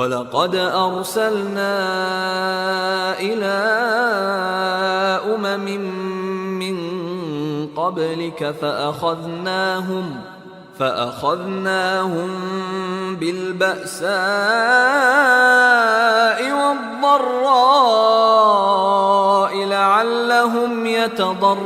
وَلَقَدْ أَرْسَلْنَا إِلَىٰ أُمَمٍ مِّن قَبْلِكَ فَأَخَذْنَاهُم بِالْبَأْسَاءِ وَالضَّرَّاءِ لَعَلَّهُمْ يَتَضَرَّعُونَ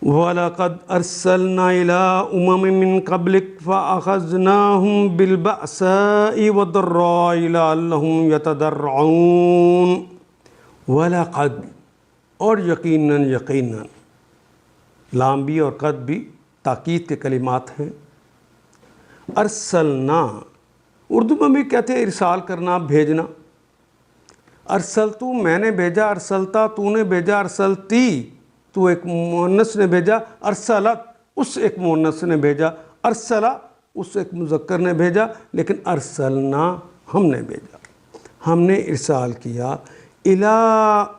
وَلَقَدْ أَرْسَلْنَا إِلَىٰ أُمَمٍ مِّن قَبْلِكَ فَأَخَذْنَاهُم بِالْبَأْسَاءِ وَالضَّرَّاءِ لَعَلَّهُمْ يَتَضَرَّعُونَ وَلَقَدْ، اور یقیناً لام بھی اور قد بھی تاکید کے کلمات ہیں. ارسلنا اردو میں بھی کہتے ہیں ارسال کرنا، بھیجنا. ارسلتو میں نے بھیجا، ارسلتا تو نے بھیجا، ارسلتی تو ایک مؤنث نے بھیجا، ارسلت اس ایک مؤنث نے بھیجا، ارسلا اس ایک مذکر نے بھیجا، لیکن ارسلنا ہم نے بھیجا، ہم نے ارسال کیا. الی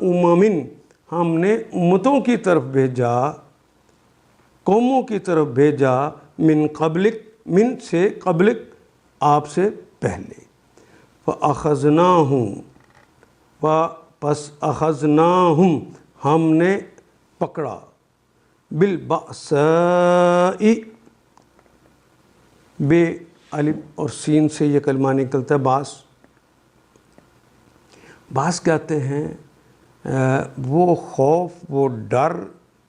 امم ہم نے امتوں کی طرف بھیجا، قوموں کی طرف بھیجا. من قبلک، من سے قبلک آپ سے پہلے. فَأَخَذْنَاهُمْ پس اخذناہم ہم نے پکڑا. بالبأساء بے الف اور سین سے یہ کلمہ نکلتا ہے. باس کہتے ہیں وہ خوف، وہ ڈر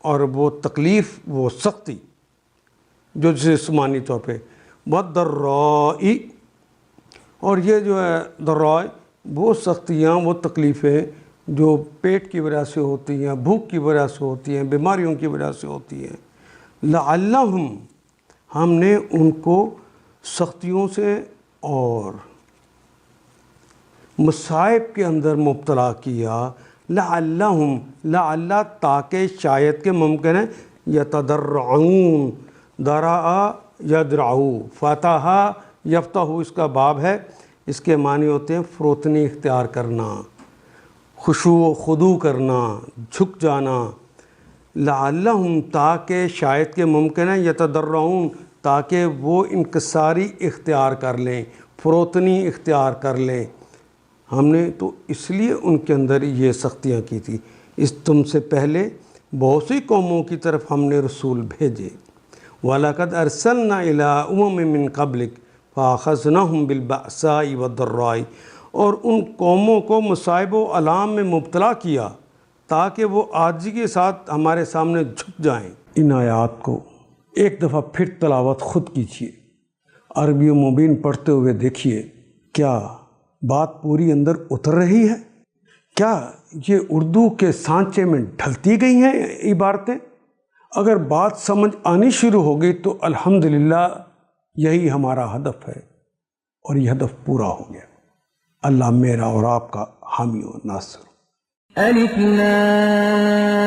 اور وہ تکلیف، وہ سختی جو جسمانی طور پہ. وَالضَّرَّاءِ اور یہ جو ہے ضراء، وہ سختیاں، وہ تکلیفیں جو پیٹ کی وجہ سے ہوتی ہیں، بھوک کی وجہ سے ہوتی ہیں، بیماریوں کی وجہ سے ہوتی ہیں. لعلہم ہم نے ان کو سختیوں سے اور مصائب کے اندر مبتلا کیا. لعلہم لعل تاکہ شاید کے ممکن ہے. یتضرعون درعا یدرعو، فتح یفتح اس کا باب ہے. اس کے معنی ہوتے ہیں فروتنی اختیار کرنا، خشوع و خضوع کرنا، جھک جانا. لعلہم تاکہ شاید کے ممکن ہے. یتضرعون تاکہ وہ انکساری اختیار کر لیں، فروتنی اختیار کر لیں. ہم نے تو اس لیے ان کے اندر یہ سختیاں کی تھی. اس تم سے پہلے بہت سی قوموں کی طرف ہم نے رسول بھیجے. وَلَقَدْ أَرْسَلْنَا إِلَىٰ أُمَمٍ مِّن قَبْلِكَ فَأَخَذْنَاهُمْ بِالْبَأْسَاءِ وَالضَّرَّاءِ اور ان قوموں کو مصائب و آلام میں مبتلا کیا تاکہ وہ عاجزی کے ساتھ ہمارے سامنے جھک جائیں. ان آیات کو ایک دفعہ پھر تلاوت خود کیجیے، عربی و مبین پڑھتے ہوئے دیکھیے کیا بات پوری اندر اتر رہی ہے. کیا یہ اردو کے سانچے میں ڈھلتی گئی ہیں عبارتیں؟ اگر بات سمجھ آنی شروع ہو گئی تو الحمدللہ یہی ہمارا ہدف ہے، اور یہ ہدف پورا ہو گیا. اللہ میرا اور آپ کا حامی و ناصر. الف لام